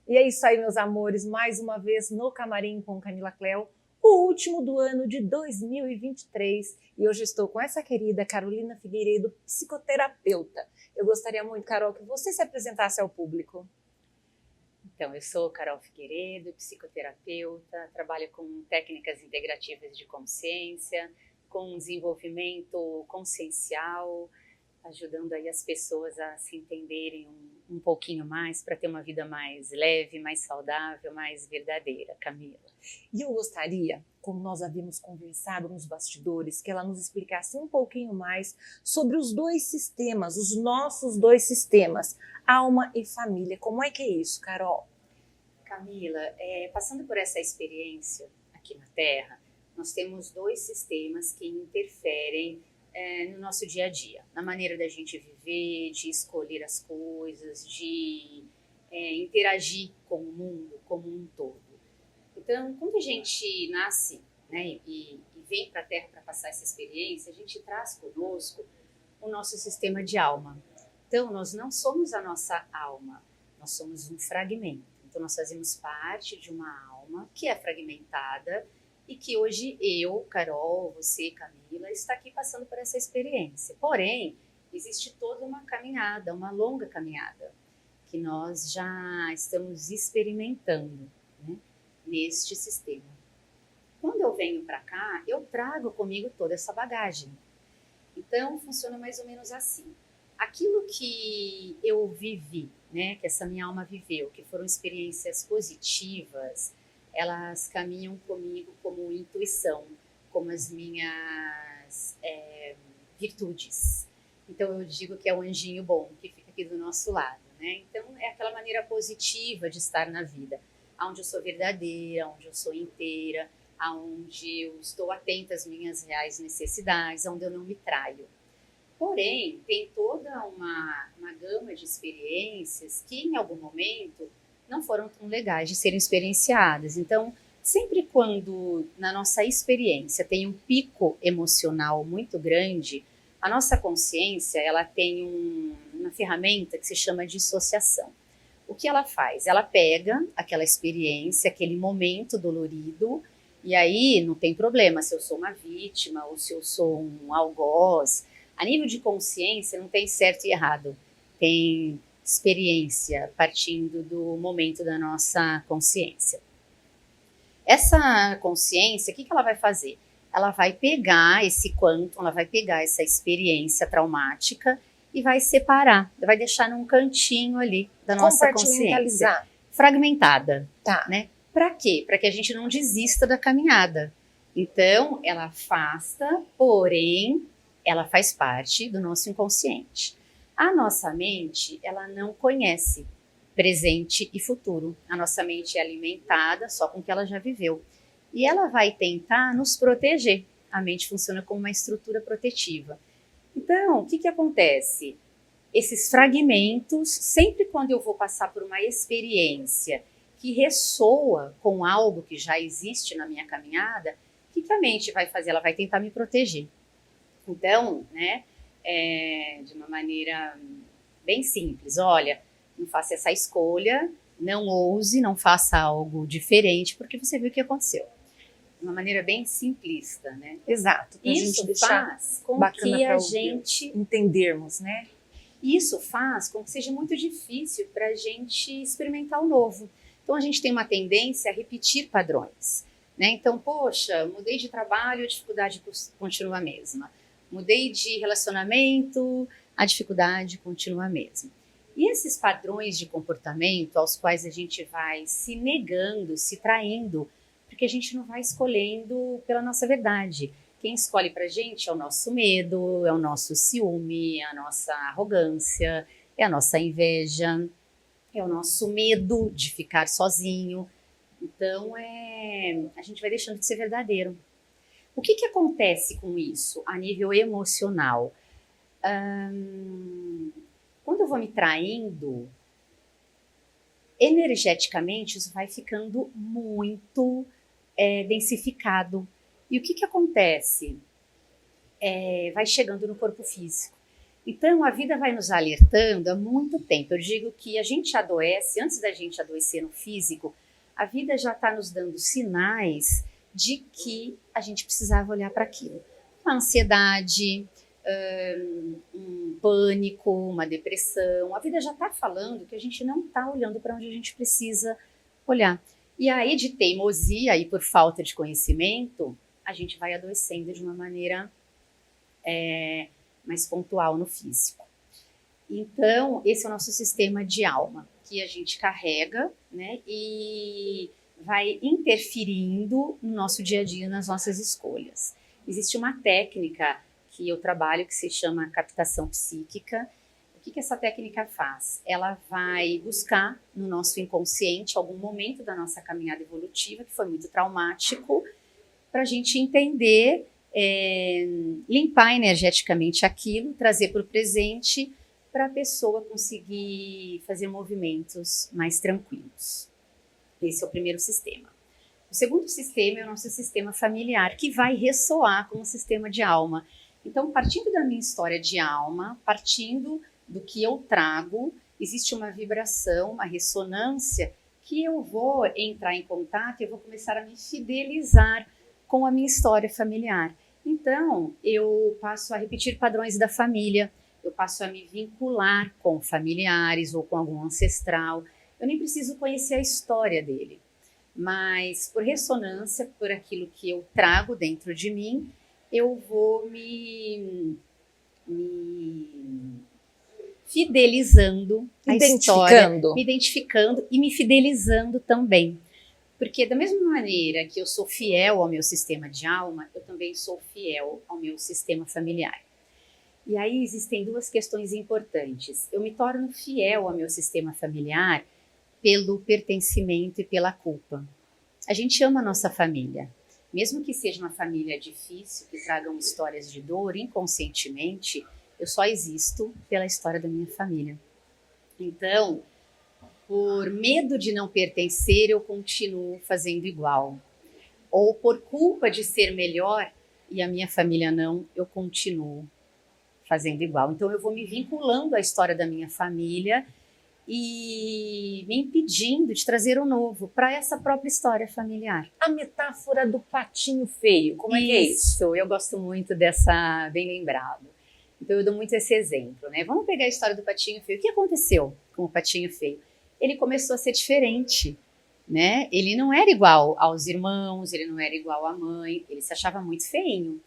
E é isso aí, meus amores, mais uma vez no Camarim com Camila Cléo, o último do ano de 2023. E hoje estou com essa querida Carolina Figueiredo, psicoterapeuta. Eu gostaria muito, Carol, que você se apresentasse ao público. Então, eu sou Carol Figueiredo, psicoterapeuta, trabalho com técnicas integrativas de consciência, com desenvolvimento consciencial, ajudando aí as pessoas a se entenderem um pouquinho mais para ter uma vida mais leve, mais saudável, mais verdadeira, Camila. E eu gostaria, como nós havíamos conversado nos bastidores, que ela nos explicasse um pouquinho mais sobre os dois sistemas, os nossos dois sistemas, alma e família. Como é que é isso, Carol? Camila, passando por essa experiência aqui na Terra, nós temos dois sistemas que interferem no nosso dia a dia, na maneira da gente viver, de escolher as coisas, de interagir com o mundo como um todo. Então, quando a gente nasce, né, e vem para a Terra para passar essa experiência, a gente traz conosco o nosso sistema de alma. Então, nós não somos a nossa alma, nós somos um fragmento. Então, nós fazemos parte de uma alma que é fragmentada e que hoje eu, Carol, você, Camila, está aqui passando por essa experiência. Porém, existe toda uma caminhada, uma longa caminhada, que nós já estamos experimentando, né, neste sistema. Quando eu venho para cá, eu trago comigo toda essa bagagem. Então, funciona mais ou menos assim. Aquilo que eu vivi, né, que essa minha alma viveu, que foram experiências positivas, elas caminham comigo como intuição, como as minhas virtudes. Então eu digo que é o anjinho bom que fica aqui do nosso lado, né? Então é aquela maneira positiva de estar na vida, onde eu sou verdadeira, onde eu sou inteira, onde eu estou atenta às minhas reais necessidades, onde eu não me traio. Porém, tem toda uma gama de experiências que, em algum momento, não foram tão legais de serem experienciadas. Então, sempre quando na nossa experiência tem um pico emocional muito grande, a nossa consciência ela tem uma ferramenta que se chama dissociação. O que ela faz? Ela pega aquela experiência, aquele momento dolorido, e aí não tem problema se eu sou uma vítima ou se eu sou um algoz. A nível de consciência não tem certo e errado, tem experiência partindo do momento da nossa consciência. Essa consciência, o que ela vai fazer? Ela vai pegar esse quantum, ela vai pegar essa experiência traumática e vai separar, vai deixar num cantinho ali da nossa consciência, fragmentada, tá, né? Para quê? Para que a gente não desista da caminhada. Então, ela afasta, porém ela faz parte do nosso inconsciente. A nossa mente, ela não conhece presente e futuro. A nossa mente é alimentada só com o que ela já viveu. E ela vai tentar nos proteger. A mente funciona como uma estrutura protetiva. Então, o que acontece? Esses fragmentos, sempre quando eu vou passar por uma experiência que ressoa com algo que já existe na minha caminhada, o que a mente vai fazer? Ela vai tentar me proteger. Então, né, de uma maneira bem simples, olha, não faça essa escolha, não ouse, não faça algo diferente, porque você viu o que aconteceu. De uma maneira bem simplista, né? Exato. Isso faz com que a gente entendermos, né? Isso faz com que seja muito difícil para a gente experimentar o novo. Então, a gente tem uma tendência a repetir padrões, né? Então, poxa, mudei de trabalho, a dificuldade continua a mesma. Mudei de relacionamento, a dificuldade continua a mesma. E esses padrões de comportamento aos quais a gente vai se negando, se traindo, porque a gente não vai escolhendo pela nossa verdade. Quem escolhe pra gente é o nosso medo, é o nosso ciúme, é a nossa arrogância, é a nossa inveja, é o nosso medo de ficar sozinho. Então, a gente vai deixando de ser verdadeiro. O que acontece com isso a nível emocional? Quando eu vou me traindo, energeticamente isso vai ficando muito densificado. E o que acontece? Vai chegando no corpo físico. Então, a vida vai nos alertando há muito tempo. Eu digo que a gente adoece, antes da gente adoecer no físico, a vida já está nos dando sinais de que a gente precisava olhar para aquilo. Uma ansiedade, um pânico, uma depressão. A vida já está falando que a gente não está olhando para onde a gente precisa olhar. E aí, de teimosia e por falta de conhecimento, a gente vai adoecendo de uma maneira mais pontual no físico. Então, esse é o nosso sistema de alma, que a gente carrega, né, e vai interferindo no nosso dia a dia, nas nossas escolhas. Existe uma técnica que eu trabalho que se chama captação psíquica. O que essa técnica faz? Ela vai buscar no nosso inconsciente algum momento da nossa caminhada evolutiva que foi muito traumático, para a gente entender, limpar energeticamente aquilo, trazer para o presente, para a pessoa conseguir fazer movimentos mais tranquilos. Esse é o primeiro sistema. O segundo sistema é o nosso sistema familiar, que vai ressoar como sistema de alma. Então, partindo da minha história de alma, partindo do que eu trago, existe uma vibração, uma ressonância, que eu vou entrar em contato e eu vou começar a me fidelizar com a minha história familiar. Então, eu passo a repetir padrões da família, eu passo a me vincular com familiares ou com algum ancestral. Eu nem preciso conhecer a história dele, mas por ressonância, por aquilo que eu trago dentro de mim, eu vou me fidelizando à história, me identificando e me fidelizando também. Porque da mesma maneira que eu sou fiel ao meu sistema de alma, eu também sou fiel ao meu sistema familiar. E aí existem duas questões importantes. Eu me torno fiel ao meu sistema familiar pelo pertencimento e pela culpa. A gente ama a nossa família. Mesmo que seja uma família difícil, que tragam histórias de dor, inconscientemente, eu só existo pela história da minha família. Então, por medo de não pertencer, eu continuo fazendo igual. Ou por culpa de ser melhor e a minha família não, eu continuo fazendo igual. Então, eu vou me vinculando à história da minha família e me impedindo de trazer o novo para essa própria história familiar. A metáfora do patinho feio, como é que é isso? Eu gosto muito dessa, bem lembrado. Então eu dou muito esse exemplo, né? Vamos pegar a história do patinho feio. O que aconteceu com o patinho feio? Ele começou a ser diferente, né? Ele não era igual aos irmãos, ele não era igual à mãe, ele se achava muito feinho.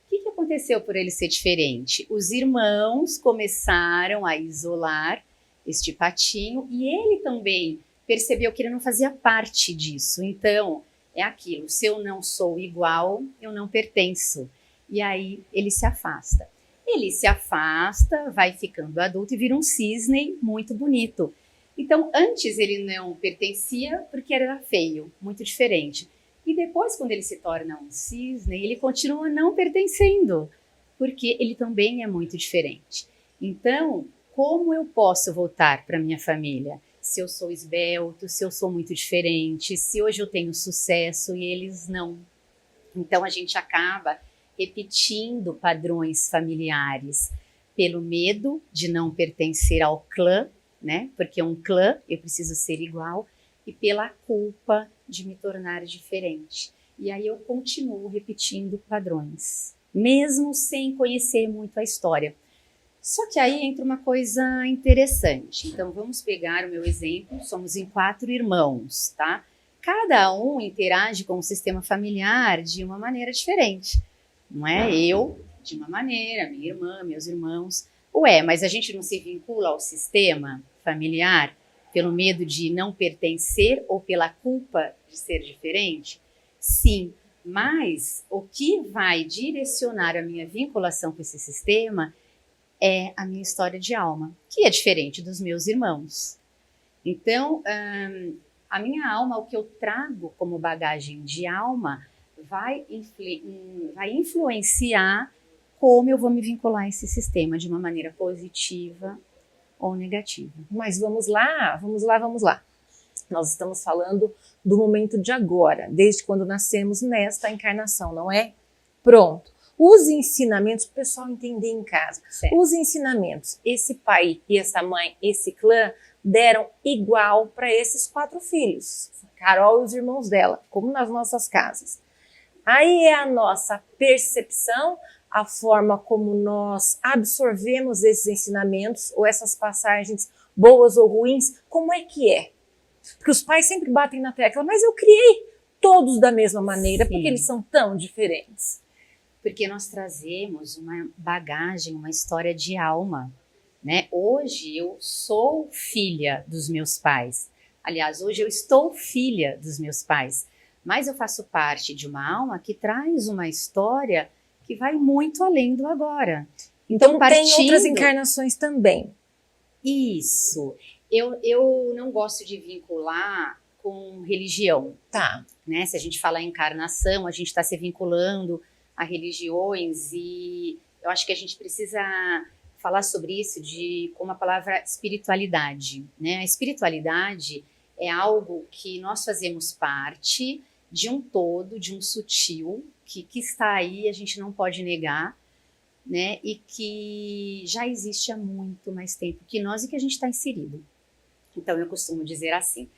O que aconteceu por ele ser diferente? Os irmãos começaram a isolar este patinho e ele também percebeu que ele não fazia parte disso. Então, é aquilo, se eu não sou igual, eu não pertenço. E aí ele se afasta. Ele se afasta, vai ficando adulto e vira um cisne muito bonito. Então, antes ele não pertencia porque era feio, muito diferente. E depois, quando ele se torna um cisne, ele continua não pertencendo, porque ele também é muito diferente. Então, como eu posso voltar para minha família? Se eu sou esbelto, se eu sou muito diferente, se hoje eu tenho sucesso e eles não. Então a gente acaba repetindo padrões familiares pelo medo de não pertencer ao clã, né? Porque um clã eu preciso ser igual, e pela culpa de me tornar diferente. E aí eu continuo repetindo padrões, mesmo sem conhecer muito a história. Só que aí entra uma coisa interessante. Então, vamos pegar o meu exemplo. Somos em 4 irmãos, tá? Cada um interage com o sistema familiar de uma maneira diferente. Não é? Eu, de uma maneira, minha irmã, meus irmãos. Ué, mas a gente não se vincula ao sistema familiar pelo medo de não pertencer ou pela culpa de ser diferente? Sim, mas o que vai direcionar a minha vinculação com esse sistema é a minha história de alma, que é diferente dos meus irmãos. Então, a minha alma, o que eu trago como bagagem de alma, vai influenciar como eu vou me vincular a esse sistema de uma maneira positiva ou negativa. Mas vamos lá. Nós estamos falando do momento de agora, desde quando nascemos nesta encarnação, não é? Pronto. Os ensinamentos, o pessoal entender em casa, Certo. os ensinamentos, esse pai e essa mãe, esse clã, deram igual para esses 4 filhos, Carol e os irmãos dela, como nas nossas casas. Aí é a nossa percepção, a forma como nós absorvemos esses ensinamentos ou essas passagens boas ou ruins, como é que é? Porque os pais sempre batem na tecla, mas eu criei todos da mesma maneira, Sim. porque eles são tão diferentes. Porque nós trazemos uma bagagem, uma história de alma, né? Hoje eu sou filha dos meus pais. Aliás, hoje eu estou filha dos meus pais. Mas eu faço parte de uma alma que traz uma história que vai muito além do agora. Então tem outras encarnações também. Isso. Eu não gosto de vincular com religião. Tá. Né? Se a gente fala em encarnação, a gente está se vinculando a religiões e eu acho que a gente precisa falar sobre isso com a palavra espiritualidade, né? A espiritualidade é algo que nós fazemos parte de um todo, de um sutil, que está aí, a gente não pode negar, né? E que já existe há muito mais tempo que nós e que a gente está inserido. Então eu costumo dizer assim,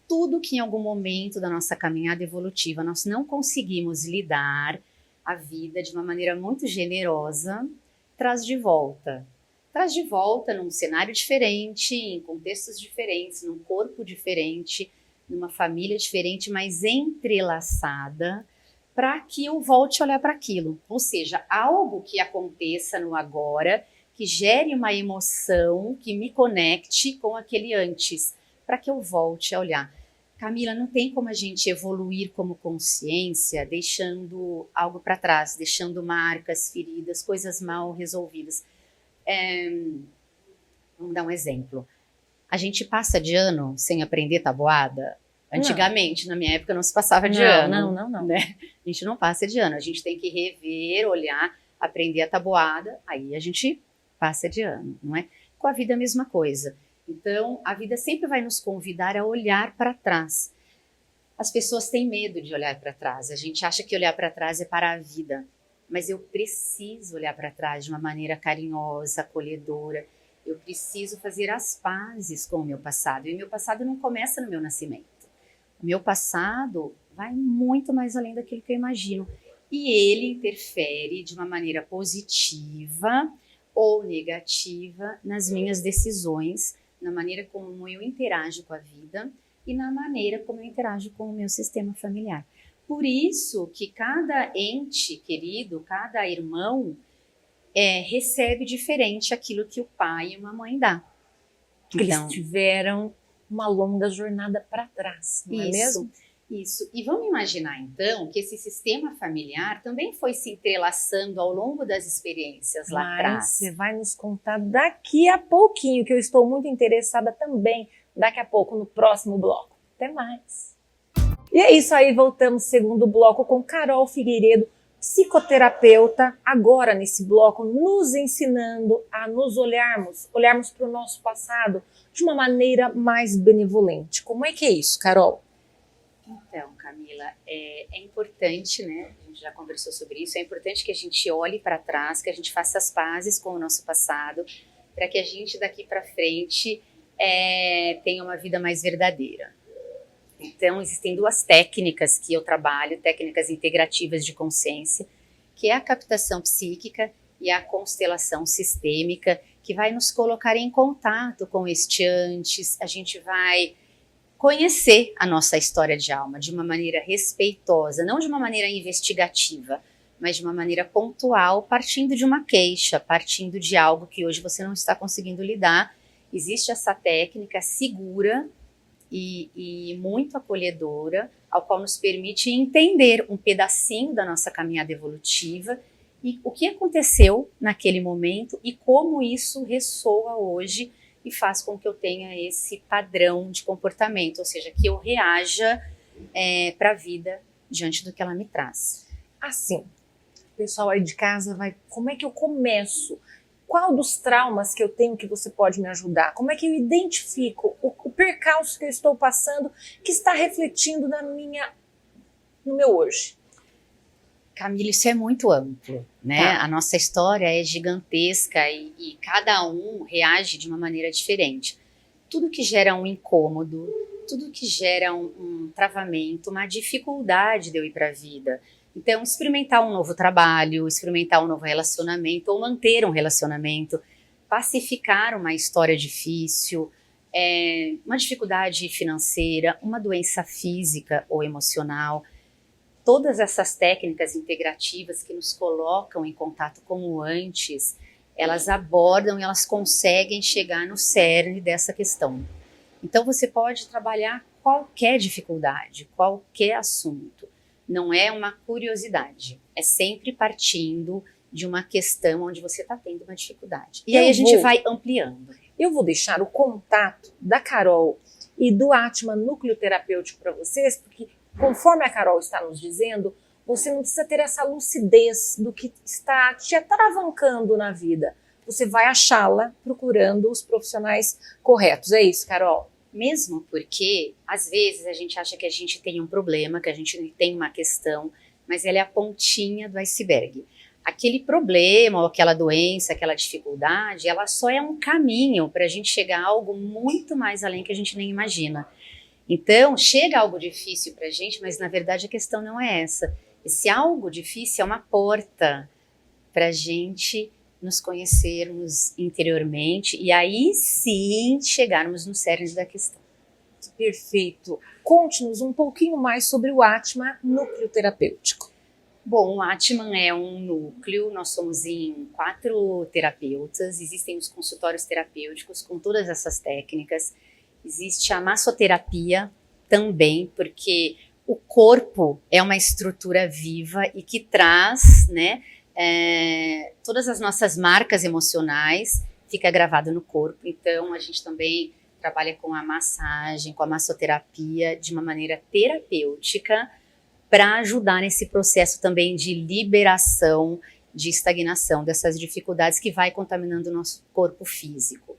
tudo que em algum momento da nossa caminhada evolutiva nós não conseguimos lidar a vida de uma maneira muito generosa, traz de volta. Traz de volta num cenário diferente, em contextos diferentes, num corpo diferente, numa família diferente, mas entrelaçada, para que eu volte a olhar para aquilo. Ou seja, algo que aconteça no agora, que gere uma emoção, que me conecte com aquele antes, para que eu volte a olhar. Camila, não tem como a gente evoluir como consciência deixando algo para trás, deixando marcas, feridas, coisas mal resolvidas. Vamos dar um exemplo. A gente passa de ano sem aprender tabuada? Antigamente, na minha época, não se passava de ano. Não. Né? A gente não passa de ano. A gente tem que rever, olhar, aprender a tabuada, aí a gente passa de ano, não é? Com a vida é a mesma coisa. Então, a vida sempre vai nos convidar a olhar para trás. As pessoas têm medo de olhar para trás. A gente acha que olhar para trás é para a vida. Mas eu preciso olhar para trás de uma maneira carinhosa, acolhedora. Eu preciso fazer as pazes com o meu passado. E o meu passado não começa no meu nascimento. O meu passado vai muito mais além daquilo que eu imagino. E ele interfere de uma maneira positiva ou negativa nas minhas decisões, na maneira como eu interajo com a vida e na maneira como eu interajo com o meu sistema familiar. Por isso que cada ente querido, cada irmão, recebe diferente aquilo que o pai e uma mãe dá. Porque eles tiveram uma longa jornada para trás, não é mesmo? Isso. E vamos imaginar, então, que esse sistema familiar também foi se entrelaçando ao longo das experiências lá atrás. Você vai nos contar daqui a pouquinho, que eu estou muito interessada também, daqui a pouco, no próximo bloco. Até mais! E é isso aí, voltamos segundo bloco com Carol Figueiredo, psicoterapeuta, agora nesse bloco, nos ensinando a nos olharmos para o nosso passado de uma maneira mais benevolente. Como é que é isso, Carol? Então, Camila, é importante, né? A gente já conversou sobre isso. É importante que a gente olhe para trás, que a gente faça as pazes com o nosso passado, para que a gente daqui para frente tenha uma vida mais verdadeira. Então, existem 2 técnicas que eu trabalho, técnicas integrativas de consciência, que é a captação psíquica e a constelação sistêmica, que vai nos colocar em contato com este antes. A gente vai conhecer a nossa história de alma de uma maneira respeitosa, não de uma maneira investigativa, mas de uma maneira pontual, partindo de uma queixa, partindo de algo que hoje você não está conseguindo lidar. Existe essa técnica segura e muito acolhedora, ao qual nos permite entender um pedacinho da nossa caminhada evolutiva e o que aconteceu naquele momento e como isso ressoa hoje e faz com que eu tenha esse padrão de comportamento, ou seja, que eu reaja para a vida diante do que ela me traz. Assim, o pessoal aí de casa como é que eu começo? Qual dos traumas que eu tenho que você pode me ajudar? Como é que eu identifico o percalço que eu estou passando que está refletindo no meu hoje? Camila, isso é muito amplo, né? Tá. A nossa história é gigantesca e cada um reage de uma maneira diferente. Tudo que gera um incômodo, tudo que gera um travamento, uma dificuldade de eu ir para a vida. Então, experimentar um novo trabalho, experimentar um novo relacionamento ou manter um relacionamento, pacificar uma história difícil, uma dificuldade financeira, uma doença física ou emocional. Todas essas técnicas integrativas que nos colocam em contato como antes, elas abordam e elas conseguem chegar no cerne dessa questão. Então você pode trabalhar qualquer dificuldade, qualquer assunto. Não é uma curiosidade, é sempre partindo de uma questão onde você está tendo uma dificuldade. E aí a gente vai ampliando. Eu vou deixar o contato da Carol e do Atman Núcleo Terapêutico para vocês, porque conforme a Carol está nos dizendo, você não precisa ter essa lucidez do que está te atravancando na vida. Você vai achá-la procurando os profissionais corretos. É isso, Carol? Mesmo porque, às vezes, a gente acha que a gente tem um problema, que a gente tem uma questão, mas ela é a pontinha do iceberg. Aquele problema, ou aquela doença, aquela dificuldade, ela só é um caminho para a gente chegar a algo muito mais além que a gente nem imagina. Então, chega algo difícil para a gente, mas na verdade a questão não é essa. Esse algo difícil é uma porta para a gente nos conhecermos interiormente e aí sim chegarmos no cerne da questão. Perfeito. Conte-nos um pouquinho mais sobre o Atman Núcleo Terapêutico. Bom, o Atman é um núcleo, nós somos em 4 terapeutas, existem os consultórios terapêuticos com todas essas técnicas. Existe a massoterapia também, porque o corpo é uma estrutura viva e que traz, né, todas as nossas marcas emocionais, fica gravado no corpo. Então, a gente também trabalha com a massagem, com a massoterapia de uma maneira terapêutica para ajudar nesse processo também de liberação, de estagnação dessas dificuldades que vai contaminando o nosso corpo físico.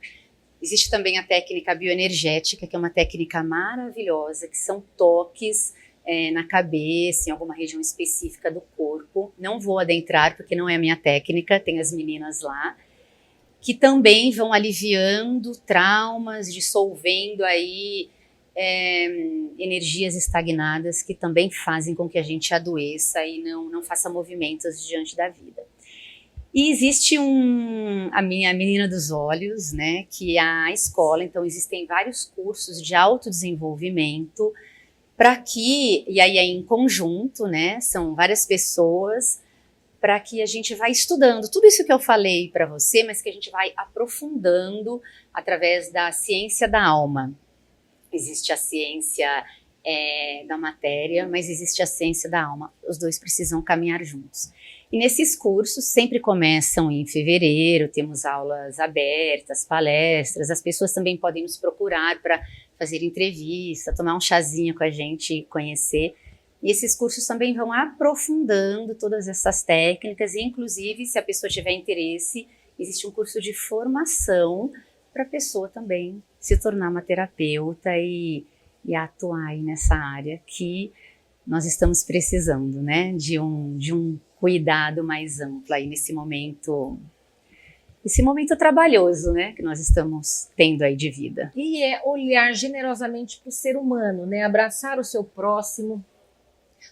Existe também a técnica bioenergética, que é uma técnica maravilhosa, que são toques na cabeça, em alguma região específica do corpo. Não vou adentrar, porque não é a minha técnica, tem as meninas lá, que também vão aliviando traumas, dissolvendo aí energias estagnadas que também fazem com que a gente adoeça e não faça movimentos diante da vida. E existe a minha menina dos olhos, né, que é a escola, então existem vários cursos de autodesenvolvimento para que, e aí é em conjunto, né, são várias pessoas, para que a gente vá estudando tudo isso que eu falei para você, mas que a gente vai aprofundando através da ciência da alma. Existe a ciência da matéria, mas existe a ciência da alma. Os dois precisam caminhar juntos. E nesses cursos sempre começam em fevereiro, temos aulas abertas, palestras, as pessoas também podem nos procurar para fazer entrevista, tomar um chazinho com a gente, conhecer. E esses cursos também vão aprofundando todas essas técnicas e, inclusive, se a pessoa tiver interesse, existe um curso de formação para a pessoa também se tornar uma terapeuta e atuar aí nessa área que nós estamos precisando, né, de um cuidado mais amplo aí nesse momento trabalhoso, né, que nós estamos tendo aí de vida. E é olhar generosamente para o ser humano, né, abraçar o seu próximo,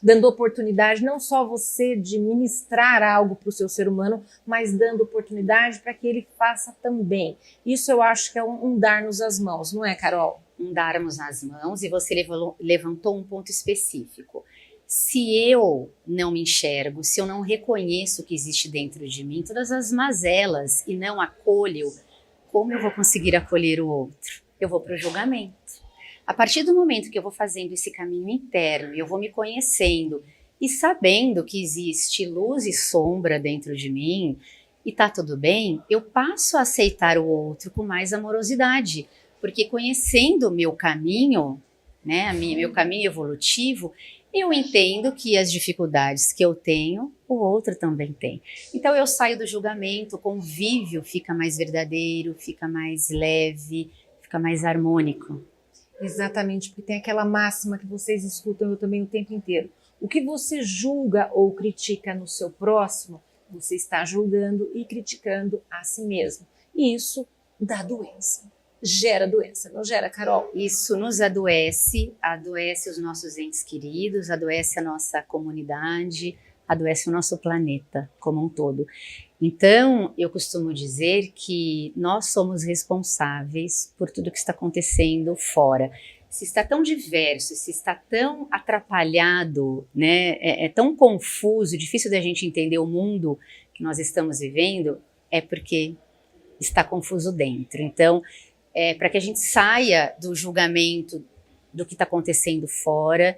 dando oportunidade não só você de ministrar algo para o seu ser humano, mas dando oportunidade para que ele faça também. Isso eu acho que é um dar-nos as mãos, não é, Carol? Um darmos as mãos, e você levantou um ponto específico. Se eu não me enxergo, se eu não reconheço o que existe dentro de mim, todas as mazelas, e não acolho, como eu vou conseguir acolher o outro? Eu vou para o julgamento. A partir do momento que eu vou fazendo esse caminho interno, eu vou me conhecendo e sabendo que existe luz e sombra dentro de mim e tá tudo bem, eu passo a aceitar o outro com mais amorosidade, porque conhecendo o meu caminho, né, meu caminho evolutivo, eu entendo que as dificuldades que eu tenho, o outro também tem. Então eu saio do julgamento, o convívio fica mais verdadeiro, fica mais leve, fica mais harmônico. Exatamente, porque tem aquela máxima que vocês escutam eu também o tempo inteiro. O que você julga ou critica no seu próximo, você está julgando e criticando a si mesmo. E isso dá doença, gera doença, não gera, Carol? Isso nos adoece, adoece os nossos entes queridos, adoece a nossa comunidade, adoece o nosso planeta como um todo. Então, eu costumo dizer que nós somos responsáveis por tudo que está acontecendo fora. Se está tão diverso, se está tão atrapalhado, né, é tão confuso, difícil da gente entender o mundo que nós estamos vivendo, é porque está confuso dentro. Então, para que a gente saia do julgamento do que está acontecendo fora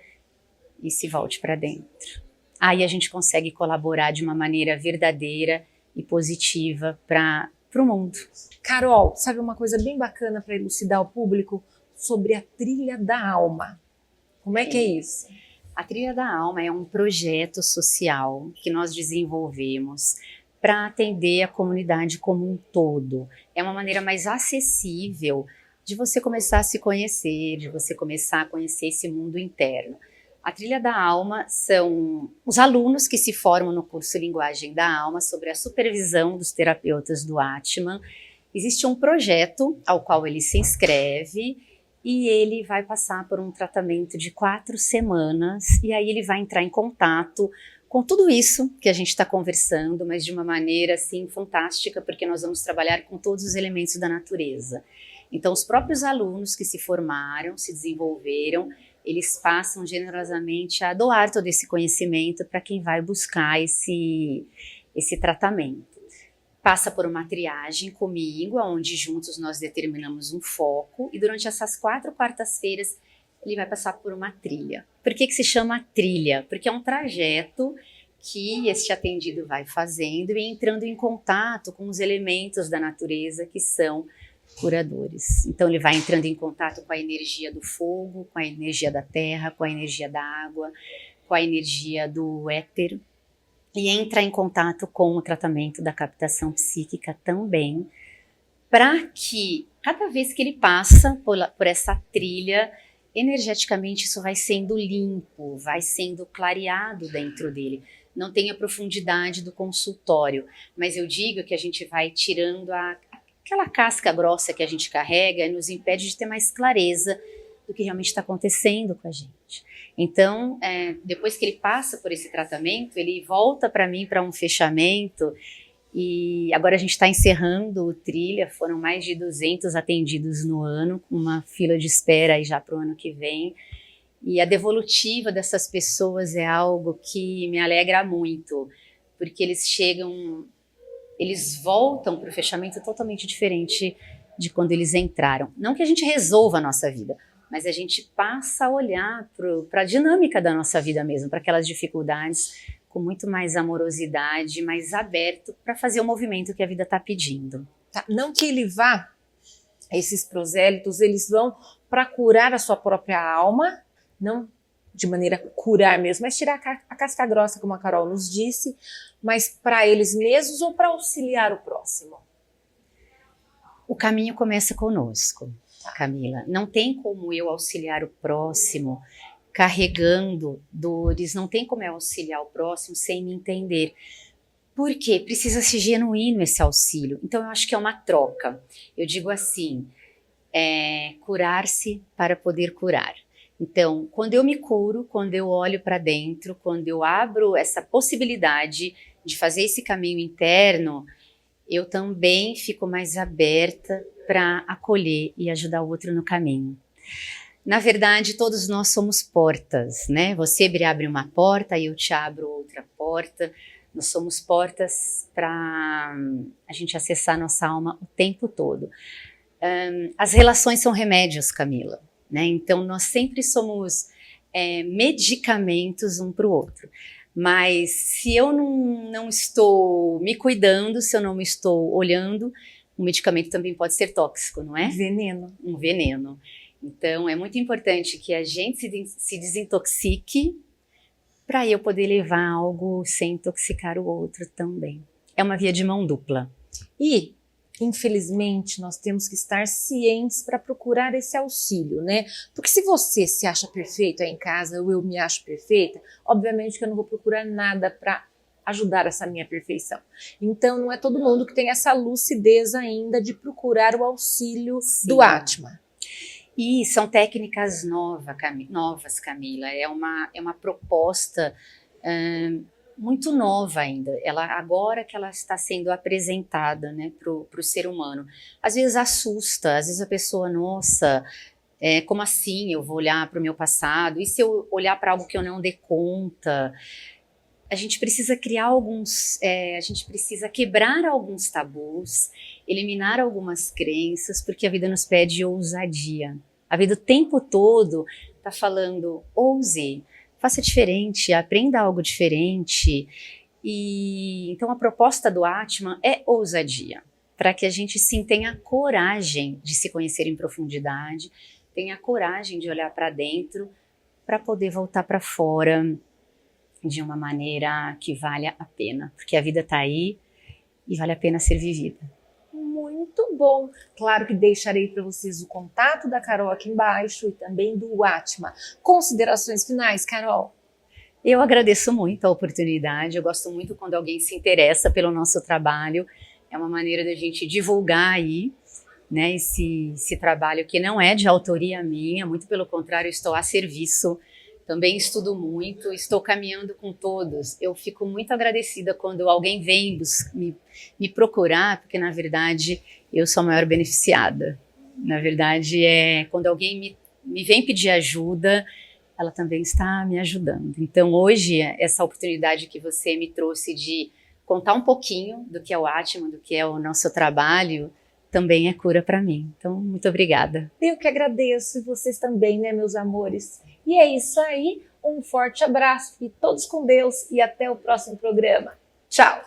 e se volte para dentro. Aí a gente consegue colaborar de uma maneira verdadeira e positiva para o mundo. Carol, sabe uma coisa bem bacana para elucidar o público sobre a trilha da alma? Como é que é isso? A Trilha da Alma é um projeto social que nós desenvolvemos para atender a comunidade como um todo. É uma maneira mais acessível de você começar a se conhecer, de você começar a conhecer esse mundo interno. A Trilha da Alma são os alunos que se formam no curso Linguagem da Alma sob a supervisão dos terapeutas do Atman. Existe um projeto ao qual ele se inscreve e ele vai passar por um tratamento de 4 semanas e aí ele vai entrar em contato com tudo isso que a gente está conversando, mas de uma maneira assim fantástica, porque nós vamos trabalhar com todos os elementos da natureza. Então, os próprios alunos que se formaram, se desenvolveram, eles passam generosamente a doar todo esse conhecimento para quem vai buscar esse tratamento. Passa por uma triagem comigo, onde juntos nós determinamos um foco, e durante essas 4 quartas-feiras ele vai passar por uma trilha. Por que se chama trilha? Porque é um trajeto que este atendido vai fazendo e entrando em contato com os elementos da natureza que são curadores. Então ele vai entrando em contato com a energia do fogo, com a energia da terra, com a energia da água, com a energia do éter e entra em contato com o tratamento da captação psíquica também, para que cada vez que ele passa por essa trilha, energeticamente isso vai sendo limpo, vai sendo clareado dentro dele. Não tem a profundidade do consultório, mas eu digo que a gente vai tirando aquela casca grossa que a gente carrega e nos impede de ter mais clareza do que realmente está acontecendo com a gente. Então, depois que ele passa por esse tratamento, ele volta para mim para um fechamento e agora a gente está encerrando o trilha, foram mais de 200 atendidos no ano, com uma fila de espera aí já para o ano que vem. E a devolutiva dessas pessoas é algo que me alegra muito, porque eles voltam para o fechamento totalmente diferente de quando eles entraram. Não que a gente resolva a nossa vida, mas a gente passa a olhar para a dinâmica da nossa vida mesmo, para aquelas dificuldades com muito mais amorosidade, mais aberto para fazer o movimento que a vida está pedindo. Tá, não que ele vá, esses prosélitos, eles vão para curar a sua própria alma, não de maneira curar mesmo, mas tirar a casca grossa, como a Carol nos disse, mas para eles mesmos ou para auxiliar o próximo? O caminho começa conosco, Camila. Não tem como eu auxiliar o próximo carregando dores, não tem como eu auxiliar o próximo sem me entender. Por quê? Precisa ser genuíno esse auxílio. Então eu acho que é uma troca. Eu digo assim, curar-se para poder curar. Então, quando eu me curo, quando eu olho para dentro, quando eu abro essa possibilidade de fazer esse caminho interno, eu também fico mais aberta para acolher e ajudar o outro no caminho. Na verdade, todos nós somos portas, né? Você abre uma porta e eu te abro outra porta. Nós somos portas para a gente acessar nossa alma o tempo todo. As relações são remédios, Camila, né? Então, nós sempre somos medicamentos um para o outro. Mas se eu não estou me cuidando, se eu não me estou olhando, um medicamento também pode ser tóxico, não é? Veneno. Um veneno. Então, é muito importante que a gente se desintoxique para eu poder levar algo sem intoxicar o outro também. É uma via de mão dupla. E Infelizmente, nós temos que estar cientes para procurar esse auxílio, né? Porque se você se acha perfeito aí em casa, ou eu me acho perfeita, obviamente que eu não vou procurar nada para ajudar essa minha perfeição. Então, não é todo mundo que tem essa lucidez ainda de procurar o auxílio do Atma. E são técnicas novas, Camila. É uma proposta muito nova ainda. Agora que ela está sendo apresentada, né, para o ser humano. Às vezes assusta, às vezes a pessoa, nossa, como assim eu vou olhar para o meu passado? E se eu olhar para algo que eu não dei conta? A gente precisa criar a gente precisa quebrar alguns tabus, eliminar algumas crenças, porque a vida nos pede ousadia. A vida o tempo todo está falando, ouse, faça diferente, aprenda algo diferente. E então a proposta do Atma é ousadia, para que a gente sim tenha coragem de se conhecer em profundidade, tenha coragem de olhar para dentro, para poder voltar para fora de uma maneira que valha a pena, porque a vida está aí e vale a pena ser vivida. Muito bom! Claro que deixarei para vocês o contato da Carol aqui embaixo e também do Atma. Considerações finais, Carol? Eu agradeço muito a oportunidade, eu gosto muito quando alguém se interessa pelo nosso trabalho, é uma maneira da gente divulgar aí, né, esse trabalho que não é de autoria minha, muito pelo contrário, eu estou a serviço. Também estudo muito, estou caminhando com todos. Eu fico muito agradecida quando alguém vem me procurar, porque na verdade eu sou a maior beneficiada. Na verdade, quando alguém me vem pedir ajuda, ela também está me ajudando. Então hoje, essa oportunidade que você me trouxe de contar um pouquinho do que é o Atma, do que é o nosso trabalho, também é cura para mim. Então, muito obrigada. Eu que agradeço, e vocês também, né, meus amores? E é isso aí, um forte abraço, fiquem todos com Deus e até o próximo programa. Tchau!